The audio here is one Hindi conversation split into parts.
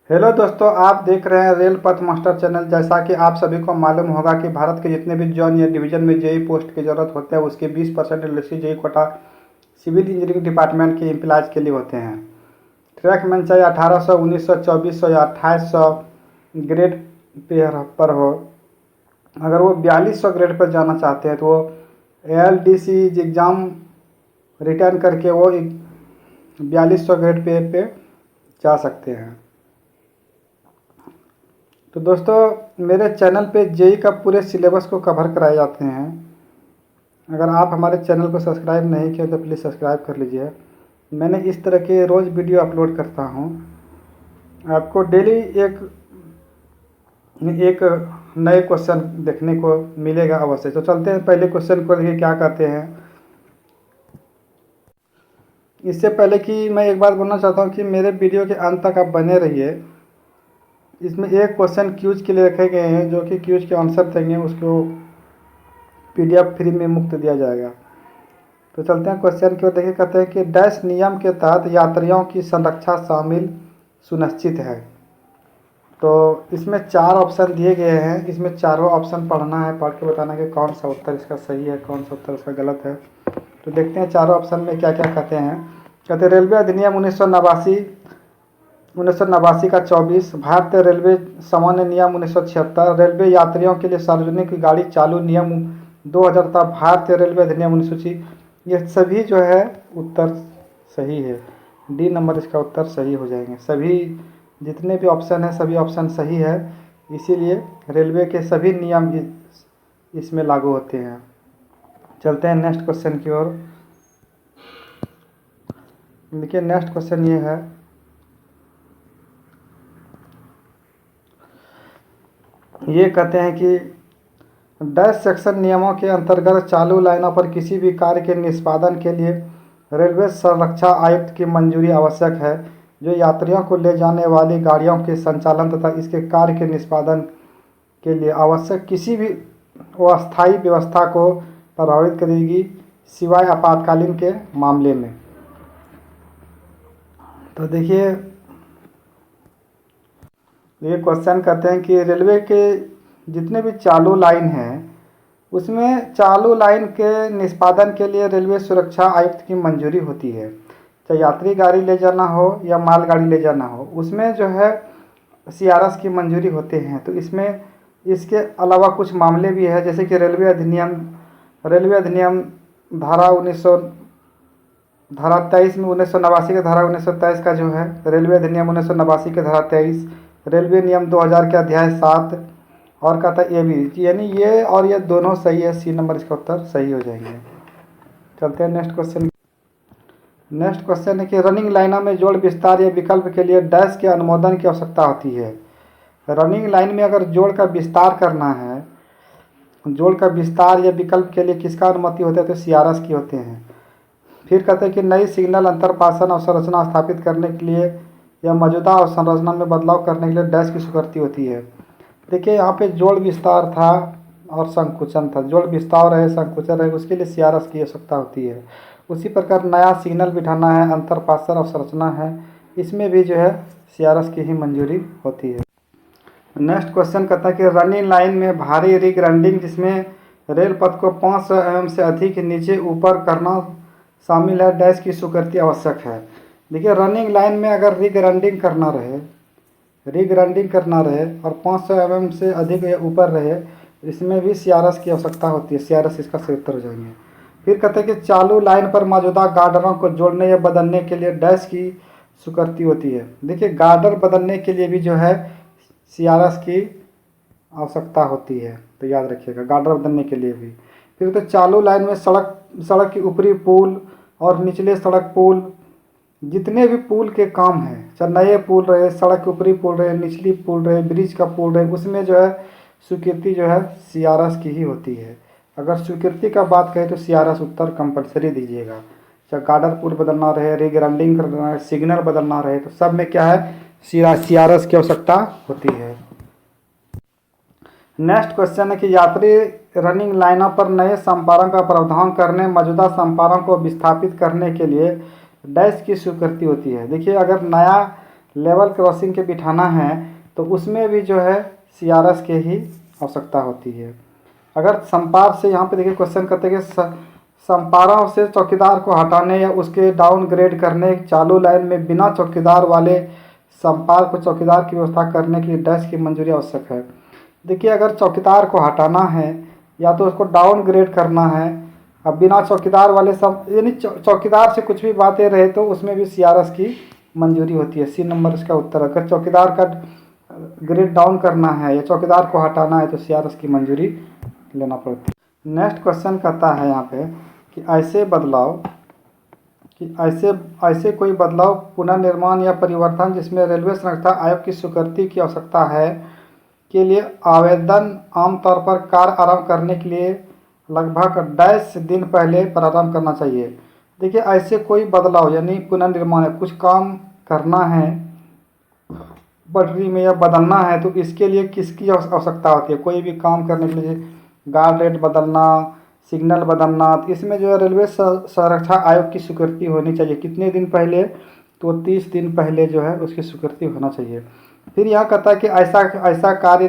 हेलो दोस्तों, आप देख रहे हैं रेल पथ मास्टर चैनल। जैसा कि आप सभी को मालूम होगा कि भारत के जितने भी जोन या डिवीजन में जेई पोस्ट की ज़रूरत होते हैं उसके 20% LAC JE quota civil engineering department के एम्प्लॉयज़ के लिए होते हैं। ट्रैक मैन चाहे 1800, 1900, 2400 या 2800 ग्रेड पर हो, अगर वो 4200 ग्रेड पर जाना चाहते हैं तो वो एलडीसी एग्ज़ाम रिटर्न करके वो 4200 ग्रेड पे जा सकते हैं। तो दोस्तों, मेरे चैनल पे जेई का पूरे सिलेबस को कवर कराए जाते हैं। अगर आप हमारे चैनल को सब्सक्राइब नहीं किए तो प्लीज़ सब्सक्राइब कर लीजिए। मैंने इस तरह के रोज़ वीडियो अपलोड करता हूँ। आपको डेली एक एक नए क्वेश्चन देखने को मिलेगा अवश्य। तो चलते हैं पहले क्वेश्चन को, देखिए क्या कहते हैं। इससे पहले कि मैं एक बात बोलना चाहता हूँ कि मेरे वीडियो के अंत तक आप बने रहिए। इसमें एक क्वेश्चन क्यूज के लिए रखे गए हैं, जो कि क्यूज के आंसर देंगे उसको पीडीएफ फ्री में मुफ्त दिया जाएगा। तो चलते हैं क्वेश्चन की ओर। देखिए कहते हैं कि डैश नियम के तहत यात्रियों की संरक्षा शामिल सुनिश्चित है। तो इसमें 4 ऑप्शन दिए गए हैं। इसमें चारों ऑप्शन पढ़ना है, पढ़ के बताना कि कौन सा उत्तर इसका सही है, कौन सा उत्तर इसका गलत है। तो देखते हैं चारों ऑप्शन में क्या क्या कहते हैं। कहते हैं रेलवे अधिनियम 1989 का 24, भारतीय रेलवे सामान्य नियम 1976, रेलवे यात्रियों के लिए सार्वजनिक गाड़ी चालू नियम 2000 था, भारतीय रेलवे अधिनियम 1980। ये सभी जो है उत्तर सही है। डी नंबर इसका उत्तर सही हो जाएंगे। सभी जितने भी ऑप्शन है सभी ऑप्शन सही है, इसीलिए रेलवे के सभी नियम इसमें लागू होते हैं। चलते हैं नेक्स्ट क्वेश्चन की ओर। देखिए नेक्स्ट क्वेश्चन ये है। ये कहते हैं कि डैश सेक्शन नियमों के अंतर्गत चालू लाइनों पर किसी भी कार्य के निष्पादन के लिए रेलवे संरक्षा आयुक्त की मंजूरी आवश्यक है, जो यात्रियों को ले जाने वाली गाड़ियों के संचालन तथा इसके कार्य के निष्पादन के लिए आवश्यक किसी भी अस्थायी व्यवस्था को प्रभावित करेगी, सिवाय आपातकालीन के मामले में। तो देखिए ये क्वेश्चन कहते हैं कि रेलवे के जितने भी चालू लाइन हैं उसमें चालू लाइन के निष्पादन के लिए रेलवे सुरक्षा आयुक्त की मंजूरी होती है। चाहे यात्री गाड़ी ले जाना हो या मालगाड़ी ले जाना हो, उसमें जो है सीआरएस की मंजूरी होते हैं। तो इसमें इसके अलावा कुछ मामले भी है, जैसे कि रेलवे अधिनियम धारा 23 में 1989 के धारा 1923 का जो है रेलवे अधिनियम 1989 के धारा 23, रेलवे नियम 2000 के अध्याय 7 और कहता है ये भी, यानी ये और ये दोनों सही है। सी नंबर इसका उत्तर सही हो जाएंगे। चलते हैं नेक्स्ट क्वेश्चन। नेक्स्ट क्वेश्चन है कि रनिंग लाइनों में जोड़ विस्तार या विकल्प के लिए डैश के अनुमोदन की आवश्यकता होती है। रनिंग लाइन में अगर जोड़ का विस्तार करना है, जोड़ का विस्तार या विकल्प के लिए किसका अनुमति होता है, तो सीआरएस की होते हैं। फिर कहते हैं कि नई सिग्नल अंतरपासन अवसंरचना स्थापित करने के लिए या मौजूदा अवसंरचना में बदलाव करने के लिए डैश की स्वीकृति होती है। देखिए यहाँ पे जोड़ विस्तार था और संकुचन था। जोड़ विस्तार है, संकुचन है, उसके लिए सीआरएस की आवश्यकता होती है। उसी प्रकार नया सिग्नल बिठाना है, अंतरपासन अवसंरचना है, इसमें भी जो है सीआरएस की ही मंजूरी होती है। नेक्स्ट क्वेश्चन कहता है कि रनिंग लाइन में भारी रिग्राइंडिंग, जिसमें रेल पथ को 500 mm से अधिक नीचे ऊपर करना शामिल है, डैश की स्वीकृति आवश्यक है। देखिए रनिंग लाइन में अगर रिग्राइंडिंग करना रहे और 500 mm से अधिक या ऊपर रहे, इसमें भी सीआरएस की आवश्यकता होती है। सीआरएस इसका सही उत्तर हो जाएंगे। फिर कहते हैं कि चालू लाइन पर मौजूदा गार्डरों को जोड़ने या बदलने के लिए डैश की स्वीकृति होती है। देखिए गार्डर बदलने के लिए भी जो है सीआरएस की आवश्यकता होती है, तो याद रखिएगा गार्डर बदलने के लिए भी। फिर तो चालू लाइन में सड़क की ऊपरी पुल और निचले सड़क पुल, जितने भी पुल के काम हैं, चाहे नए पुल रहे, सड़क के ऊपरी पुल रहे, निचली पुल रहे, ब्रिज का पुल रहे, उसमें जो है स्वीकृति जो है सीआरएस की ही होती है। अगर स्वीकृति का बात करें तो सीआरएस उत्तर कंपलसरी दीजिएगा। चाहे गार्डर पुल बदलना रहे, रिग्राइंडिंग करना है, सिग्नल बदलना रहे, तो सब में क्या है सीआरएस की आवश्यकता होती है। नेक्स्ट क्वेश्चन है कि यात्री रनिंग लाइनों पर नए संपारण का प्रावधान करने, मौजूदा संपारण को विस्थापित करने के लिए डैश की स्वीकृति होती है। देखिए अगर नया लेवल क्रॉसिंग के बिठाना है तो उसमें भी जो है CRS के ही आवश्यकता होती है। अगर संपार से, यहाँ पे देखिए क्वेश्चन करते हैं कि संपारों से चौकीदार को हटाने या उसके डाउनग्रेड करने, चालू लाइन में बिना चौकीदार वाले संपार को चौकीदार की व्यवस्था करने के लिए डैश की मंजूरी आवश्यक है। देखिए अगर चौकीदार को हटाना है या तो उसको डाउनग्रेड करना है, अब बिना चौकीदार वाले सब यानी चौकीदार से कुछ भी बातें रहे तो उसमें भी CRS की मंजूरी होती है। C नंबर इसका उत्तर। अगर चौकीदार का ग्रेड डाउन करना है या चौकीदार को हटाना है तो CRS की मंजूरी लेना पड़ती है। नेक्स्ट क्वेश्चन कहता है यहाँ पे कि ऐसे कोई बदलाव, पुनर्निर्माण या परिवर्तन जिसमें रेलवे संरक्षा आयोग की स्वीकृति की आवश्यकता है के लिए आवेदन आमतौर पर कार्य आरंभ करने के लिए लगभग डैश दिन पहले प्रारंभ करना चाहिए। देखिए ऐसे कोई बदलाव यानी पुनर्निर्माण है, कुछ काम करना है पटरी में या बदलना है तो इसके लिए किसकी आवश्यकता होती है? कोई भी काम करने के लिए गार्ड रेट बदलना, सिग्नल बदलना, तो इसमें जो है रेलवे संरक्षा आयोग की स्वीकृति होनी चाहिए। कितने दिन पहले? तो 30 दिन पहले जो है उसकी स्वीकृति होना चाहिए। फिर यहाँ कहता है कि ऐसा कार्य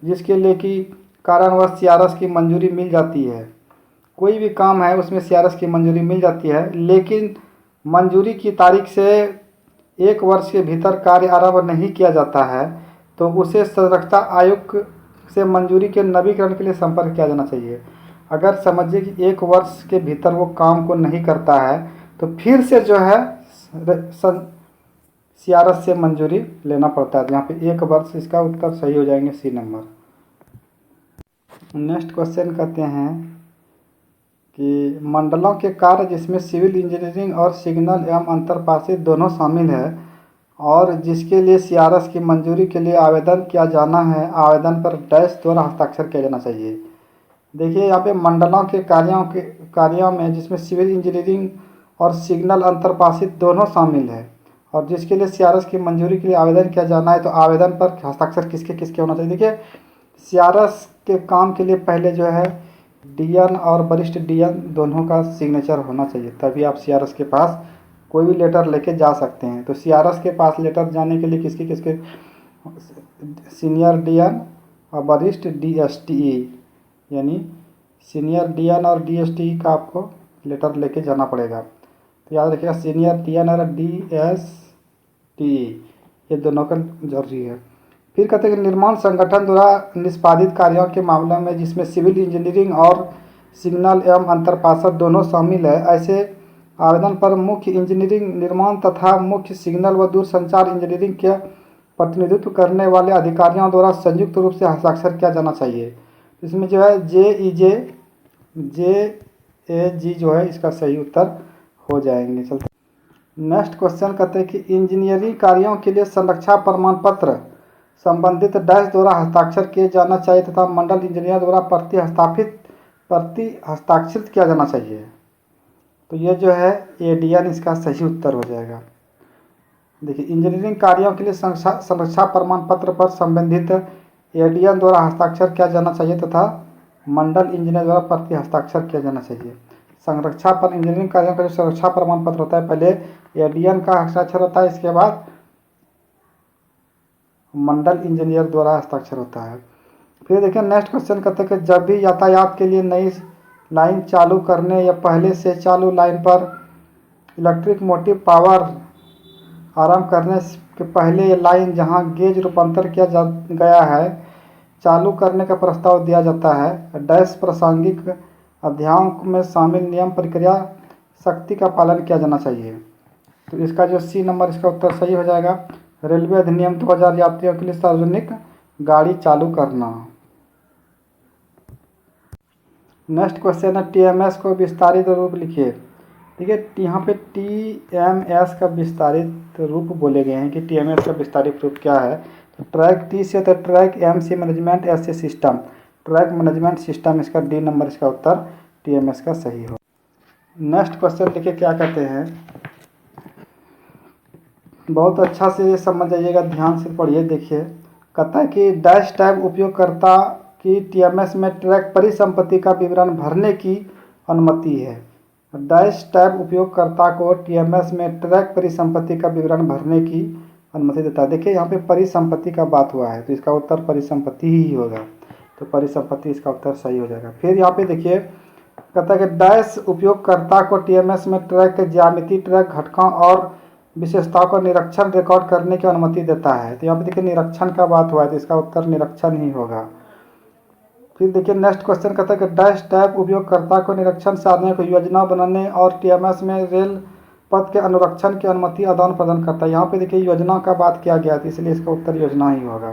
जिसके लिए कि कारणवश CRS की मंजूरी मिल जाती है। कोई भी काम है उसमें CRS की मंजूरी मिल जाती है, लेकिन मंजूरी की तारीख से 1 वर्ष के भीतर कार्य आरंभ नहीं किया जाता है तो उसे संरक्षा आयोग से मंजूरी के नवीकरण के लिए संपर्क किया जाना चाहिए। अगर समझिए कि 1 वर्ष के भीतर वो काम को नहीं करता है तो फिर से जो है CRS से मंजूरी लेना पड़ता है। यहाँ पे 1 वर्ष, इसका उत्तर सही हो जाएंगे C नंबर। नेक्स्ट क्वेश्चन कहते हैं कि मंडलों के कार्य जिसमें सिविल इंजीनियरिंग और सिग्नल एवं अंतरपासित दोनों शामिल है और जिसके लिए CRS की मंजूरी के लिए आवेदन किया जाना है, आवेदन पर डैश द्वारा हस्ताक्षर किया जाना चाहिए। देखिए यहाँ पे मंडलों के कार्यों में जिसमें सिविल इंजीनियरिंग और सिग्नल अंतरपासित दोनों शामिल है और जिसके लिए CRS की मंजूरी के लिए आवेदन किया जाना है तो आवेदन पर हस्ताक्षर किसके किसके होना चाहिए? देखिए CRS के काम के लिए पहले जो है DN और वरिष्ठ DN दोनों का सिग्नेचर होना चाहिए, तभी आप CRS के पास कोई भी लेटर लेके जा सकते हैं। तो CRS के पास लेटर जाने के लिए किसके किसके? सीनियर DN और वरिष्ठ DSTE, यानी सीनियर DN और DSTE का आपको लेटर लेके जाना पड़ेगा। तो याद रखिएगा सीनियर DN और DSTE ये दोनों का जरूरी है। फिर कहते हैं कि निर्माण संगठन द्वारा निष्पादित कार्यों के मामले में जिसमें सिविल इंजीनियरिंग और सिग्नल एवं अंतरपासत दोनों शामिल है, ऐसे आवेदन पर मुख्य इंजीनियरिंग निर्माण तथा मुख्य सिग्नल व दूरसंचार इंजीनियरिंग के प्रतिनिधित्व करने वाले अधिकारियों द्वारा संयुक्त रूप से हस्ताक्षर किया जाना चाहिए। इसमें जो है JEG जो है इसका सही उत्तर हो जाएंगे। चलते नेक्स्ट क्वेश्चन कहते हैं कि इंजीनियरिंग कार्यों के लिए संरक्षा प्रमाण पत्र संबंधित डैश द्वारा हस्ताक्षर किए जाना चाहिए तथा मंडल इंजीनियर द्वारा प्रति हस्ताक्षरित किया जाना चाहिए। तो ये जो है ADN इसका सही उत्तर हो जाएगा। देखिए इंजीनियरिंग कार्यों के लिए संरक्षा प्रमाण पत्र पर संबंधित ADN द्वारा हस्ताक्षर किया जाना चाहिए तथा मंडल इंजीनियर द्वारा प्रति हस्ताक्षर किया जाना चाहिए। संरक्षा पर इंजीनियरिंग कार्यों का जो संरक्षा प्रमाण पत्र होता है पहले ADN का हस्ताक्षर होता है, इसके बाद मंडल इंजीनियर द्वारा हस्ताक्षर होता है। फिर देखिए नेक्स्ट क्वेश्चन कहते हैं कि जब भी यातायात के लिए नई लाइन चालू करने या पहले से चालू लाइन पर इलेक्ट्रिक मोटिव पावर आरंभ करने के पहले ये लाइन जहां गेज रूपांतर किया गया है चालू करने का प्रस्ताव दिया जाता है, डैश प्रासंगिक अध्यायों में शामिल नियम प्रक्रिया सख्ती का पालन किया जाना चाहिए। तो इसका जो C नंबर इसका उत्तर सही हो जाएगा। रेलवे अधिनियम 2000 यात्रियों के लिए सार्वजनिक गाड़ी चालू करना। नेक्स्ट क्वेश्चन है TMS को विस्तारित रूप लिखिए। ठीक है, यहाँ पे TMS का विस्तारित रूप बोले गए हैं कि TMS का विस्तारित रूप क्या है। तो ट्रैक T से तो ट्रैक M से मैनेजमेंट, S से सिस्टम, ट्रैक मैनेजमेंट सिस्टम, इसका D नंबर इसका उत्तर TMS का सही हो। नेक्स्ट क्वेश्चन देखिए क्या कहते हैं, बहुत अच्छा से समझ जाइएगा, ध्यान से पढ़िए। देखिए कहता है कि डैश टैब उपयोगकर्ता की TMS में ट्रैक परिसंपत्ति का विवरण भरने की अनुमति है। डैश टैब उपयोगकर्ता को TMS में ट्रैक परिसंपत्ति का विवरण भरने की अनुमति देता है। देखिए यहाँ पे परिसंपत्ति का बात हुआ है तो इसका उत्तर परिसंपत्ति ही होगा, तो परिसंपत्ति इसका उत्तर सही हो जाएगा। फिर यहाँ पे देखिए कहता है कि डैश उपयोगकर्ता को टीएमएस में ट्रैक के ज्यामिति, ट्रैक घटकों और विशेषताओं का निरीक्षण रिकॉर्ड करने की अनुमति देता है। तो यहाँ पे देखिए निरीक्षण का बात हुआ है तो इसका उत्तर निरीक्षण ही होगा। फिर देखिए नेक्स्ट क्वेश्चन कहता है कि डैश टैब उपयोगकर्ता को निरीक्षण साधने को योजना बनाने और टीएमएस में रेल पथ के अनुरक्षण की अनुमति आदान प्रदान करता है। यहाँ पे देखिए योजना का बात किया गया था इसलिए इसका उत्तर योजना ही होगा।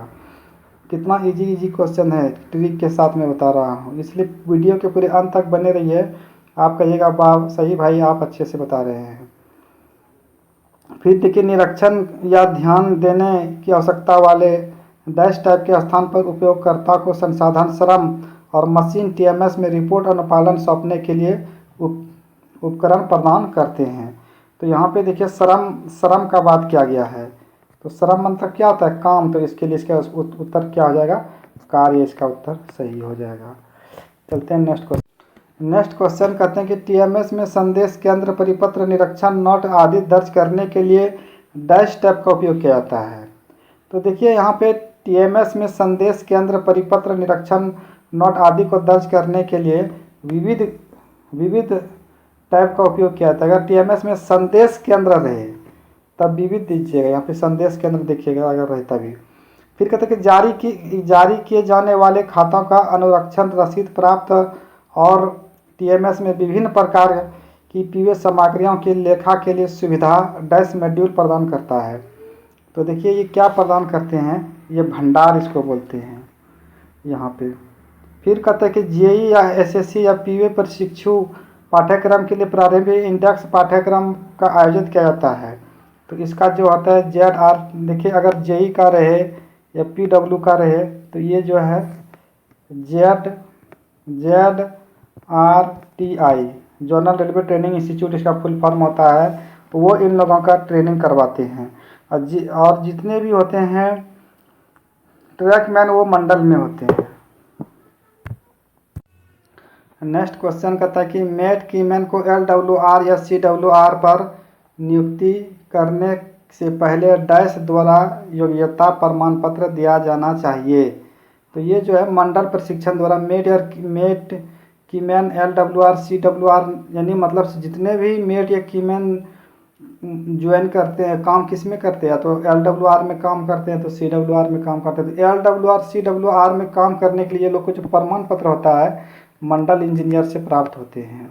कितना इजी क्वेश्चन है, ट्रिक के साथ मैं बता रहा हूँ, इसलिए वीडियो के पूरे अंत तक बने रहिए। आप कहिएगा वाह सही भाई आप अच्छे से बता रहे हैं। फिर देखिए निरीक्षण या ध्यान देने की आवश्यकता वाले डैश टाइप के स्थान पर उपयोगकर्ता को संसाधन, श्रम और मशीन टीएमएस में रिपोर्ट अनुपालन सौंपने के लिए उपकरण प्रदान करते हैं। तो यहाँ पे देखिए श्रम का बात किया गया है, तो श्रम मतलब क्या होता है, काम, तो इसके लिए इसका उत्तर क्या हो जाएगा, कार्य, इसका उत्तर सही हो जाएगा। चलते हैं नेक्स्ट क्वेश्चन कहते हैं कि टीएमएस में संदेश केंद्र, परिपत्र, निरीक्षण, नोट आदि दर्ज करने के लिए डैश टैब का उपयोग किया जाता है। तो देखिए यहाँ पे टीएमएस में संदेश केंद्र, परिपत्र, निरीक्षण, नोट आदि को दर्ज करने के लिए विविध टैब का उपयोग किया जाता है। अगर टीएमएस में संदेश केंद्र रहे तब विविध दीजिएगा, यहाँ पे संदेश केंद्र देखिएगा अगर रहे तभी। फिर कहते हैं कि जारी किए जाने वाले खातों का अनुरक्षण, रसीद प्राप्त और टीएमएस में विभिन्न प्रकार की पीवे सामग्रियों की लेखा के लिए सुविधा डैश मॉड्यूल प्रदान करता है। तो देखिए ये क्या प्रदान करते हैं, ये भंडार इसको बोलते हैं यहाँ पे। फिर कहते हैं कि जेई या एसएससी या पीवे प्रशिक्षु पाठ्यक्रम के लिए प्रारंभिक इंडेक्स पाठ्यक्रम का आयोजित किया जाता है। तो इसका जो होता है ZR, देखिए अगर जेई का रहे या पीडब्ल्यू का रहे तो ये जो है ZRTI zonal railway training institute इसका फुल फॉर्म होता है, तो वो इन लोगों का ट्रेनिंग करवाते हैं। और जितने भी होते हैं ट्रैकमैन वो मंडल में होते हैं। नेक्स्ट क्वेश्चन कहता है कि मेट कीमैन को LWR या CWR पर नियुक्ति करने से पहले डैश द्वारा योग्यता प्रमाण पत्र दिया जाना चाहिए। तो ये जो है मंडल प्रशिक्षण द्वारा मेट कीमैन LWR CWR यानी मतलब जितने भी मेट या कीमैन ज्वाइन करते हैं, काम किस में करते हैं, तो LWR में काम करते हैं तो CWR में काम करते हैं। तो LWR CWR में काम करने के लिए लोग को जो प्रमाण पत्र होता है मंडल इंजीनियर से प्राप्त होते हैं।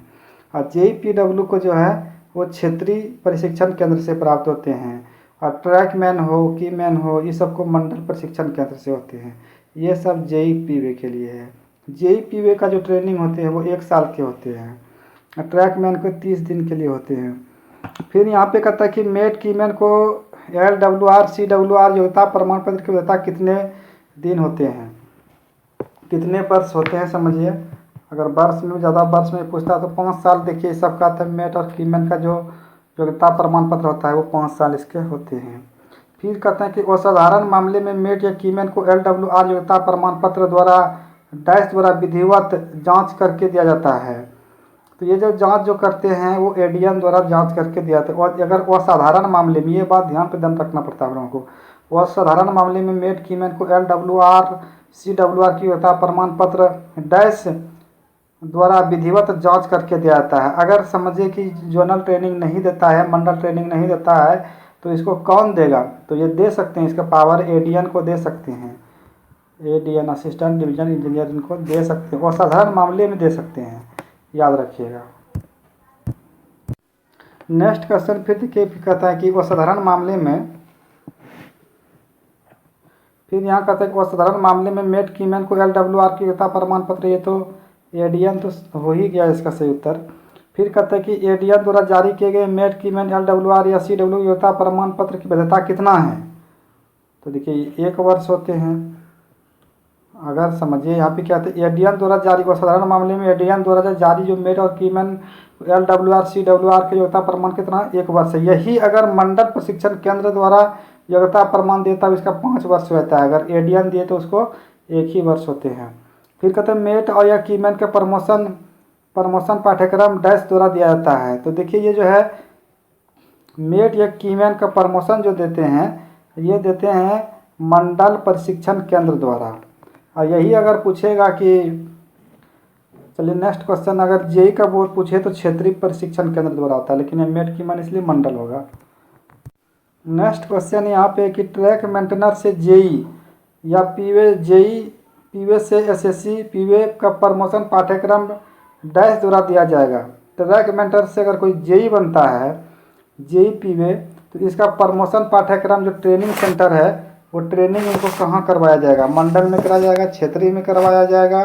और JPW को जो है वो क्षेत्रीय प्रशिक्षण केंद्र से प्राप्त होते हैं। और ट्रैकमैन हो, कीमैन हो, ये सब को मंडल प्रशिक्षण केंद्र से होते हैं। ये सब JPW के लिए है। JPW का जो ट्रेनिंग होते हैं वो 1 साल के होते हैं, और ट्रैकमैन को 30 दिन के लिए होते हैं। फिर यहाँ पे कहता है कि मेट कीमैन को LWR CWR योग्यता प्रमाण पत्र की वैधता कितने दिन होते हैं, कितने वर्ष होते हैं, समझिए। अगर वर्ष में ज़्यादा वर्ष में पूछता है तो 5 साल। देखिए सबका तो मेट और कीमैन का जो योग्यता प्रमाण पत्र होता है वो 5 साल इसके होते हैं। फिर कहते हैं कि असाधारण मामले में मेट या कीमैन को LWR योग्यता प्रमाण पत्र द्वारा डैश द्वारा विधिवत जांच करके दिया जाता है। तो ये जो जांच जो करते हैं वो ADM द्वारा जांच करके दिया जाता है। और अगर असाधारण मामले में, ये बात ध्यान पर ध्यान रखना पड़ता है हम लोगों को, असाधारण मामले में मेट कीमैन को LWR CWR की योग्यता प्रमाण पत्र डैश द्वारा विधिवत जांच करके दिया जाता है। अगर समझिए कि जोनल ट्रेनिंग नहीं देता है, मंडल ट्रेनिंग नहीं देता है, तो इसको कौन देगा, तो ये दे सकते हैं, इसका पावर ADN को दे सकते हैं। ADN असिस्टेंट डिवीजन इंजीनियर इनको दे सकते हैं, असाधारण मामले में दे सकते हैं, याद रखिएगा। नेक्स्ट क्वेश्चन फिर कहता है कि असाधारण मामले में, फिर यहाँ कहता है कि असाधारण मामले में मेट कीमैन को LWR की योग्यता प्रमाण पत्र, ये तो ADN तो हो ही गया इसका सही उत्तर। फिर कहता है कि ADN द्वारा जारी किए गए मेट कीमैन LWR या CWR योग्यता प्रमाण पत्र की वैधता कितना है, तो देखिए 1 वर्ष होते हैं। अगर समझिए यहाँ पे क्या है, ADN द्वारा जारी, साधारण मामले में ADN द्वारा जारी जो मेट और कीमैन LWR CWR के योग्यता प्रमाण कितना, 1 वर्ष है। यही अगर मंडल प्रशिक्षण केंद्र द्वारा योग्यता प्रमाण देता है इसका 5 वर्ष होता है। अगर ADN दिए तो उसको 1 ही वर्ष होते हैं। फिर कहते हैं मेट और या कीमैन के प्रमोशन पाठ्यक्रम डैश द्वारा दिया जाता है। तो देखिए ये जो है मेट या कीमैन का प्रमोशन जो देते हैं वो 1 साल के होते हैं। 1 साल के बाद 2 वर्ष के होते हैं। फिर कहते हैं मेट और या कीमैन के प्रमोशन पाठ्यक्रम डैश द्वारा दिया जाता है। तो देखिए ये जो है मेट या कीमैन का प्रमोशन जो देते हैं वो 1 साल के होते हैं। 1 साल के बाद 2 वर्ष के होते हैं। फिर कहते हैं मेट और या कीमैन के प्रमोशन पाठ्यक्रम डैश द्वारा दिया जाता है। तो देखिए ये जो है मेट या कीमैन का प्रमोशन जो देते हैं ये देते हैं मंडल प्रशिक्षण केंद्र द्वारा। और यही अगर पूछेगा कि, चलिए नेक्स्ट क्वेश्चन, अगर जेई का बोर्ड पूछे तो क्षेत्रीय प्रशिक्षण केंद्र द्वारा होता है, लेकिन ये मेट की मान इसलिए मंडल होगा। नेक्स्ट क्वेश्चन यहाँ पे कि ट्रैक मेंटेनर से जेई या पीवे, जेई पीवे से एसएससी पीवे का प्रमोशन पाठ्यक्रम डैश द्वारा दिया जाएगा। ट्रैक मेंटेनर से अगर कोई जेई बनता है, जेई पीवे, तो इसका प्रमोशन पाठ्यक्रम जो ट्रेनिंग सेंटर है वो ट्रेनिंग इनको कहाँ करवाया जाएगा? मंडल में कराया जाएगा, क्षेत्रीय में करवाया जाएगा,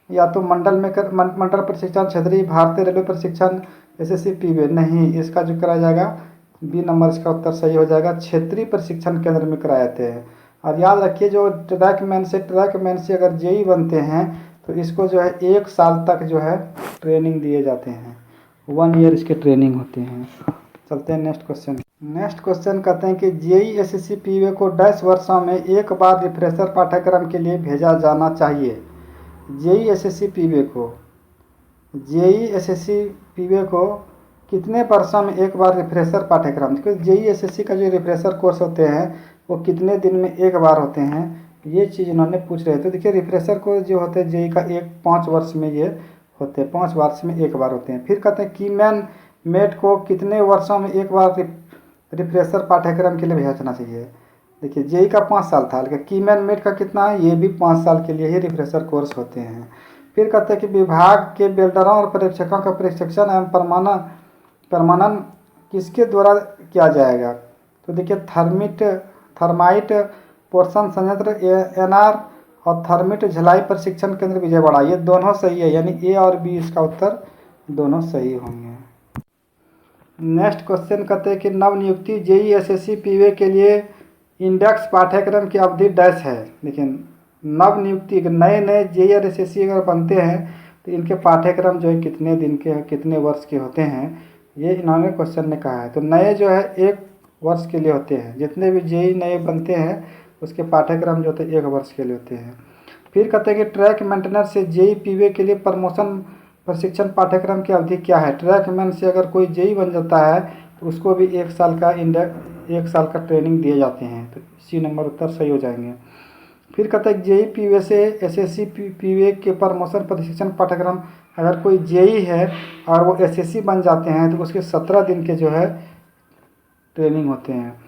या तो मंडल में मंडल प्रशिक्षण, क्षेत्रीय भारतीय रेलवे प्रशिक्षण, एसएससी पीवे। नहीं, इसका जो कराया जाएगा बी नंबर इसका उत्तर सही हो जाएगा, क्षेत्रीय प्रशिक्षण केंद्र में कराए जाते हैं। और याद रखिए जो ट्रैकमैन से अगर जेई बनते हैं तो इसको जो है 1 साल तक जो है ट्रेनिंग दिए जाते हैं, 1 ईयर इसके ट्रेनिंग होते हैं। चलते हैं नेक्स्ट क्वेश्चन। नेक्स्ट क्वेश्चन कहते हैं कि जेई एसएससी पीवे को 10 वर्षों में एक बार रिफ्रेशर पाठ्यक्रम के लिए भेजा जाना चाहिए। जेई एसएससी पीवे को, जेई एसएससी पीवे को कितने वर्षों में एक बार रिफ्रेशर पाठ्यक्रम, क्योंकि जेई एसएससी का जो रिफ्रेशर कोर्स होते हैं वो कितने दिन में एक बार होते हैं, ये चीज़ इन्होंने पूछ रहे थे। देखिए रिफ्रेशर कोर्स जो होते हैं जेई का 5 वर्ष में ये होते हैं, 5 वर्ष में एक बार होते हैं। फिर कहते हैं कीमैन मेट को कितने वर्षों में एक बार रिफ्रेशर पाठ्यक्रम के लिए भेजा जाना चाहिए। देखिए जेई का 5 साल था, लेकिन कीमैन मेट का कितना है, ये भी 5 साल के लिए ही रिफ्रेशर कोर्स होते हैं। फिर कहते हैं कि विभाग के बिल्डरों और परीक्षकों का प्रशिक्षण एवं प्रमाणन किसके द्वारा किया जाएगा? तो देखिए थर्माइट पोर्शन संयंत्र एनआर और थर्मिट झलाई प्रशिक्षण केंद्र विजयवाड़ा, ये दोनों सही है, यानी ए और बी इसका उत्तर दोनों सही होंगे। नेक्स्ट क्वेश्चन कहते हैं कि नवनियुक्ति जेई एसएससी पीवे के लिए इंडेक्स पाठ्यक्रम की अवधि डैश है। लेकिन नवनियुक्ति नए जेई और एसएससी अगर बनते हैं तो इनके पाठ्यक्रम जो है कितने दिन के, कितने वर्ष के होते हैं, ये इन्होंने क्वेश्चन ने कहा है। तो नए जो है 1 वर्ष के लिए होते हैं, जितने भी जेई नए बनते हैं उसके पाठ्यक्रम जो होते हैं 1 वर्ष के लिए होते हैं। फिर कहते हैं कि ट्रैक मेंटेनर से जेई पीवे के लिए प्रमोशन प्रशिक्षण पाठ्यक्रम की अवधि क्या है? ट्रैक मैन से अगर कोई जेई बन जाता है तो उसको भी 1 साल का 1 साल का ट्रेनिंग दिए जाते हैं, तो सी नंबर उत्तर सही हो जाएंगे। फिर कहते हैं जेई पीवे से एसएससी पीवे के प्रमोशन प्रशिक्षण पाठ्यक्रम, अगर कोई जेई है और वो एसएससी बन जाते हैं तो उसके 17 दिन के जो है ट्रेनिंग होते हैं।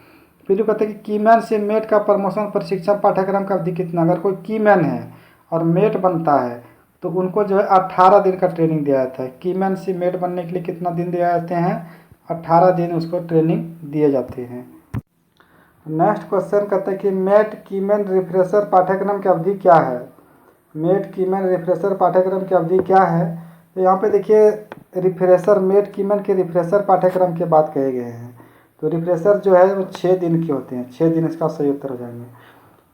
फिर जो कहते हैं कि कीमैन से मेट का प्रमोशन प्रशिक्षण पाठ्यक्रम का अवधि कितना? अगर कोई कीमैन है और मेट बनता है तो उनको जो है 18 दिन का ट्रेनिंग दिया जाता है। कीमैन से मेट बनने के लिए कितना दिन दिए जाते हैं? 18 दिन उसको ट्रेनिंग दिए जाते हैं। नेक्स्ट क्वेश्चन कहते हैं कि मेट कीमैन रिफ्रेशर पाठ्यक्रम की अवधि क्या है? मेट कीमैन रिफ्रेशर पाठ्यक्रम की अवधि क्या है? तो यहाँ पे देखिए रिफ्रेशर, मेट कीमैन के रिफ्रेशर पाठ्यक्रम की बात कहे गए हैं, तो रिफ्रेशर जो है वो 6 दिन के होते हैं, 6 दिन इसका सही उत्तर हो जाएंगे।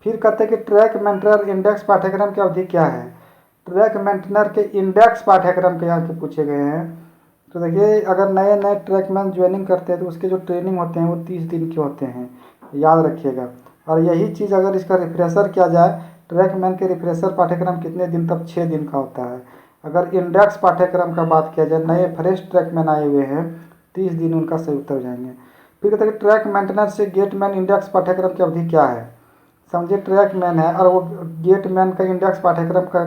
फिर कहते हैं कि ट्रैक मेंटेनर इंडेक्स पाठ्यक्रम की अवधि क्या है? ट्रैक मेंटेनर के इंडेक्स पाठ्यक्रम के यहाँ के पूछे गए हैं। तो देखिए अगर नए ट्रैकमैन ज्वाइनिंग करते हैं तो उसके जो ट्रेनिंग होते हैं वो 30 दिन के होते हैं, याद रखिएगा। और यही चीज़ अगर इसका रिफ्रेशर किया जाए, ट्रैकमैन के रिफ्रेशर पाठ्यक्रम कितने दिन तक? 6 दिन का होता है। अगर इंडेक्स पाठ्यक्रम का बात किया जाए, नए फ्रेश ट्रैकमैन आए हुए हैं, 30 दिन उनका सही उत्तर हो जाएंगे। फिर कहते हैं कि ट्रैक मेंटेनर से गेटमैन इंडेक्स पाठ्यक्रम की अवधि क्या है? समझिए ट्रैकमैन है और वो गेटमैन का इंडेक्स पाठ्यक्रम का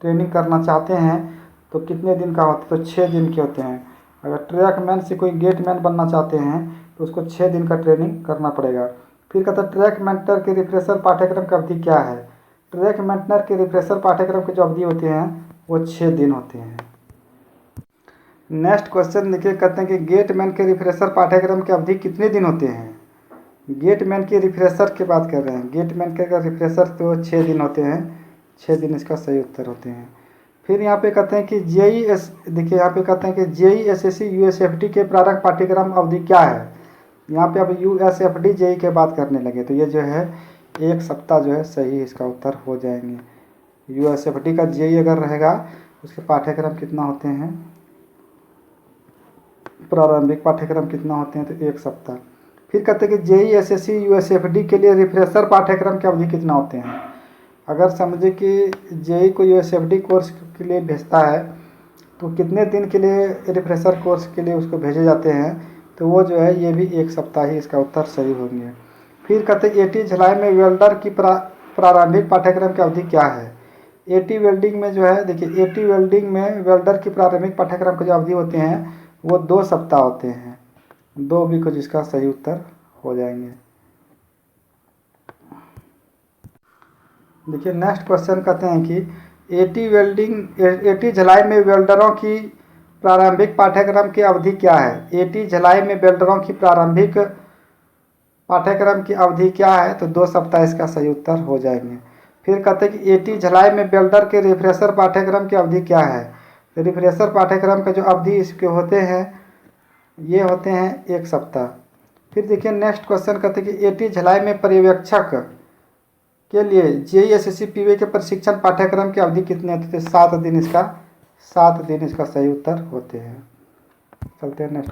ट्रेनिंग करना चाहते हैं तो कितने दिन का होता है? तो 6 दिन के होते हैं। अगर ट्रैकमैन से कोई गेटमैन बनना चाहते हैं तो उसको 6 दिन का ट्रेनिंग करना पड़ेगा। फिर कहता है ट्रैक मेंटेनर के रिफ्रेशर पाठ्यक्रम की अवधि क्या है? ट्रैक मेंटेनर के रिफ्रेशर पाठ्यक्रम की जो अवधि होती हैं वो 6 दिन होते हैं। नेक्स्ट क्वेश्चन देखिए, कहते हैं कि गेटमैन के रिफ्रेशर पाठ्यक्रम की अवधि कितने दिन होते हैं? गेटमैन के रिफ्रेशर की बात कर रहे हैं, गेटमैन के रिफ्रेशर तो 6 दिन होते हैं, 6 दिन इसका सही उत्तर होते हैं। फिर यहाँ पे कहते हैं कि देखिए यहाँ पे कहते हैं कि जेई एसएससी यूएसएफडी के प्रारंभ पाठ्यक्रम अवधि क्या है? यहाँ पे अब यूएसएफडी जेई के बात करने लगे तो ये जो है 1 सप्ताह जो है सही इसका उत्तर हो जाएंगे। यूएसएफडी का जेई अगर रहेगा उसके पाठ्यक्रम कितना होते हैं, प्रारंभिक पाठ्यक्रम कितना होते हैं? तो 1 सप्ताह। फिर कहते हैं कि जेई एसएससी यूएसएफडी के लिए रिफ्रेशर पाठ्यक्रम की अवधि कितना होते हैं? अगर समझे कि जेई को यूएसएफडी कोर्स के लिए भेजता है तो कितने दिन के लिए रिफ्रेशर कोर्स के लिए उसको भेजे जाते हैं? तो वो जो है ये भी 1 सप्ताह ही इसका उत्तर सही होंगे। फिर कहते हैं एटी झलाई में वेल्डर की प्रारंभिक पाठ्यक्रम की अवधि क्या है। एटी वेल्डिंग में जो है, देखिए एटी वेल्डिंग में वेल्डर की प्रारंभिक पाठ्यक्रम की जो अवधि होते हैं वो 2 सप्ताह होते हैं। 2 भी कुछ इसका सही उत्तर हो जाएंगे। देखिए नेक्स्ट क्वेश्चन कहते हैं कि एटी झलाई में वेल्डरों की प्रारंभिक पाठ्यक्रम की अवधि क्या है। एटी झलाई में वेल्डरों की प्रारंभिक पाठ्यक्रम की अवधि क्या है, तो 2 सप्ताह इसका सही उत्तर हो जाएंगे। फिर कहते हैं कि एटी झलाई में वेल्डर के रिफ्रेशर पाठ्यक्रम की अवधि क्या है। तो रिफ्रेशर पाठ्यक्रम का जो अवधि इसके होते हैं ये होते हैं 1 सप्ताह। फिर देखिए नेक्स्ट क्वेश्चन कहते हैं कि एटी झलाई में पर्यवेक्षक के लिए जेईएसएससी पीवे के प्रशिक्षण पाठ्यक्रम की अवधि कितने होते थे। 7 दिन इसका सही उत्तर होते हैं। चलते हैं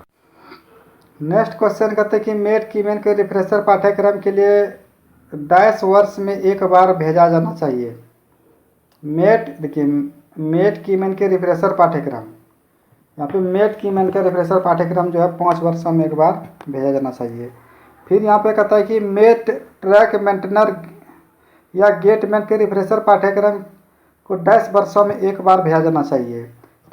नेक्स्ट क्वेश्चन कहते हैं कि मेट कीमेन के रिफ्रेशर पाठ्यक्रम के लिए डैश वर्ष में एक बार भेजा जाना चाहिए। देखिए मेट कीमेन के रिफ्रेशर पाठ्यक्रम, यहाँ पे मेट कीमेन का रिफ्रेशर पाठ्यक्रम जो है 5 वर्षों में एक बार भेजा जाना चाहिए। फिर यहाँ पे कहता है कि मेट ट्रैक मेंटेनर या गेटमैन के रिफ्रेशर पाठ्यक्रम को डैश वर्षों में एक बार भेजा जाना चाहिए।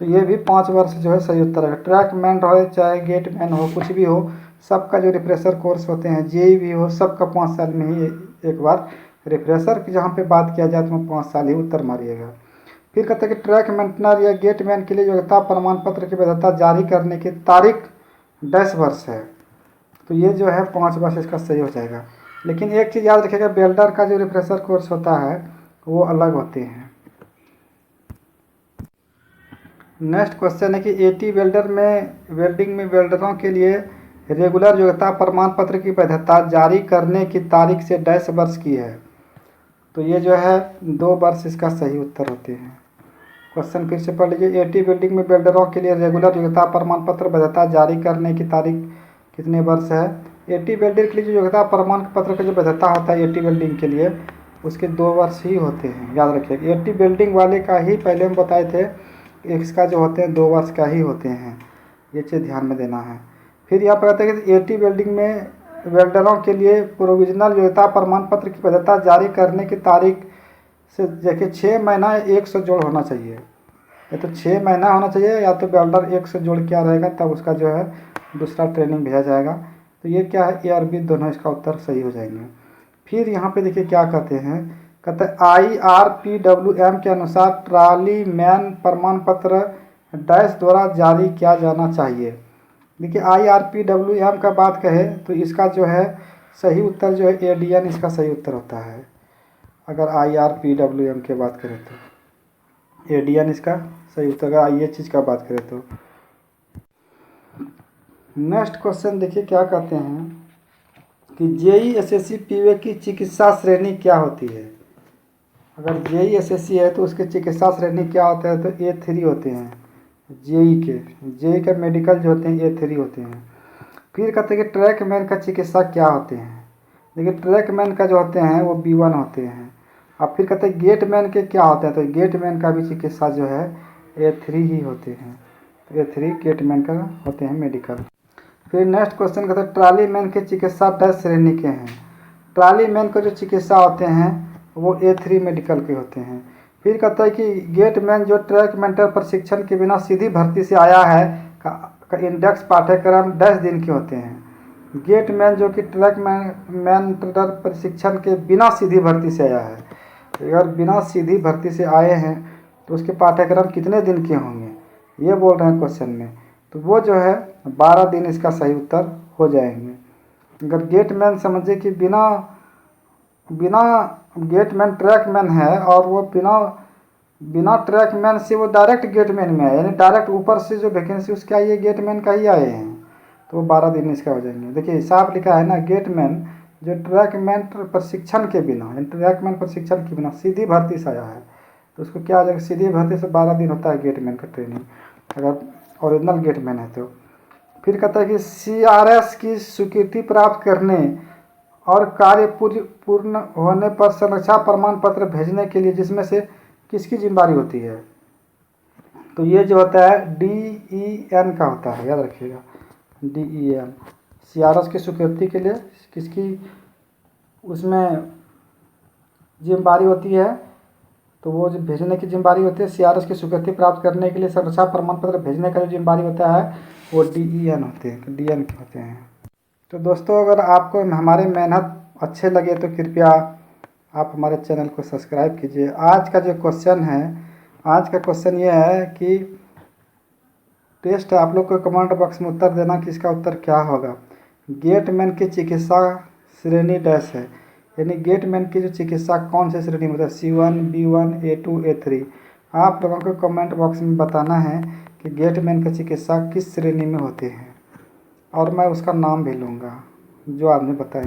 तो ये भी 5 वर्ष जो है सही उत्तर है। ट्रैकमैन हो चाहे गेटमैन हो कुछ भी हो, सबका जो रिफ्रेशर कोर्स होते हैं जेई भी हो, सबका 5 साल में ही एक बार रिफ्रेशर की जहाँ पे बात किया जाए तो 5 साल ही उत्तर मारिएगा। फिर कहते हैं कि ट्रैक मेंटेनर या गेटमैन के लिए योग्यता प्रमाण पत्र की वैधता जारी करने की तारीख डैश वर्ष है। तो ये जो है 5 वर्ष इसका सही हो जाएगा। लेकिन एक चीज़ याद रखिएगा, वेल्डर का जो रिफ्रेशर कोर्स होता है वो अलग होते हैं। नेक्स्ट क्वेश्चन है कि एटी वेल्डिंग में वेल्डरों के लिए रेगुलर योग्यता प्रमाण पत्र की वैधता जारी करने की तारीख से डैश वर्ष की है। तो ये जो है 2 वर्ष इसका सही उत्तर होते हैं। क्वेश्चन फिर से पढ़ लीजिए। एटी वेल्डिंग में वेल्डरों के लिए रेगुलर योग्यता प्रमाण पत्र वैधता जारी करने की तारीख कितने वर्ष है। एटी वेल्डिंग के लिए जो योग्यता प्रमाण पत्र का जो वैधता होता है एटी वेल्डिंग के लिए उसके 2 वर्ष ही होते हैं, याद रखिए। एटी वेल्डिंग वाले का ही पहले हम बताए थे, इसका जो होते हैं 2 वर्ष का ही होते हैं, ये चीज़ ध्यान में देना है। फिर यहाँ पर कहते हैं कि एटी वेल्डिंग में वेल्डरों के लिए प्रोविजनल योग्यता प्रमाण पत्र की वैधता जारी करने की तारीख से देखिए 6 महीना 100 जोड़ होना चाहिए। या तो 6 महीना होना चाहिए या तो वेल्डर 100 जोड़ क्या रहेगा, तब उसका जो है दूसरा ट्रेनिंग भेजा जाएगा। तो ये क्या है, ए और बी दोनों इसका उत्तर सही हो जाएंगे। फिर यहाँ पे देखिए क्या कहते हैं, कहते हैं IRPWM के अनुसार ट्राली मैन प्रमाण पत्र डैश द्वारा जारी किया जाना चाहिए। देखिए IRPWM का बात कहें तो इसका जो है सही उत्तर जो है ADN इसका सही उत्तर होता है। अगर IRPWM की बात करें तो ADN इसका सही उत्तर, अगर ये चीज़ का बात करें तो। नेक्स्ट क्वेश्चन देखिए क्या कहते हैं कि जेईएसएससी पीवे की चिकित्सा श्रेणी क्या होती है। अगर जेईएसएससी है तो उसकी चिकित्सा श्रेणी क्या होता है, तो A3 होते हैं। जेई के मेडिकल जो होते हैं A3 होते हैं। फिर कहते हैं कि ट्रैकमैन का चिकित्सा क्या होते हैं। देखिए ट्रैकमैन का जो होते हैं वो B1 होते हैं। अब फिर कहते हैं गेटमैन के क्या होते हैं, तो गेटमैन का भी चिकित्सा जो है A3 ही होते हैं। तो A3 गेटमैन का होते हैं मेडिकल। फिर नेक्स्ट क्वेश्चन कहते हैं ट्राली मैन के चिकित्सा डैश श्रेणी के हैं। ट्राली मैन का जो चिकित्सा होते हैं वो A3 मेडिकल के होते हैं। फिर कहता है कि गेटमैन जो ट्रैक मेंटर प्रशिक्षण के बिना सीधी भर्ती से आया है का इंडेक्स पाठ्यक्रम डैश दिन के होते हैं। गेटमैन जो कि ट्रैक मेंटर प्रशिक्षण के बिना सीधी भर्ती से आया है, अगर बिना सीधी भर्ती से आए हैं तो उसके पाठ्यक्रम कितने दिन के होंगे, ये बोल रहे हैं क्वेश्चन में। तो वो जो है 12 दिन इसका सही उत्तर हो जाएंगे। अगर गेटमैन समझिए कि बिना गेटमैन ट्रैकमैन है और वो बिना ट्रैकमैन से वो डायरेक्ट गेटमैन में आए, यानी डायरेक्ट ऊपर से जो वैकेंसी उसके आई है गेटमैन का ही आए हैं, तो वो 12 दिन इसका हो जाएंगे। देखिए साफ लिखा है ना, गेटमैन जो ट्रैकमैन प्रशिक्षण के बिना, यानी ट्रैकमैन प्रशिक्षण के बिना सीधी भर्ती से आया है तो उसको क्या हो जाएगा, सीधी भर्ती से 12 दिन होता है गेटमैन का ट्रेनिंग, अगर ओरिजिनल गेटमैन है तो। फिर कहता है कि CRS की स्वीकृति प्राप्त करने और कार्य पूर्ण होने पर संरक्षा प्रमाण पत्र भेजने के लिए जिसमें से किसकी जिम्मेदारी होती है, तो ये जो होता है DEN का होता है, याद रखिएगा DEN। CRS की स्वीकृति के लिए किसकी उसमें जिम्मेदारी होती है, तो वो जो भेजने की जिम्मेदारी होती है, CRS की स्वीकृति प्राप्त करने के लिए सुरक्षा प्रमाण पत्र भेजने का जो जिम्मेदारी होता है वो DEN होते हैं, DN के होते हैं। तो दोस्तों, अगर आपको हमारे मेहनत अच्छे लगे तो कृपया आप हमारे चैनल को सब्सक्राइब कीजिए। आज का जो क्वेश्चन है, आज का क्वेश्चन ये है कि टेस्ट है, आप लोग को कमेंट बॉक्स में उत्तर देना कि इसका उत्तर क्या होगा। गेटमैन की चिकित्सा श्रेणी डैश है, यानी गेटमैन की जो चिकित्सा कौन से श्रेणी में होता है, C1, B1, A2, A3। आप लोगों को कमेंट बॉक्स में बताना है कि गेटमैन की चिकित्सा किस श्रेणी में होते हैं, और मैं उसका नाम भी लूँगा जो आदमी बताएगा।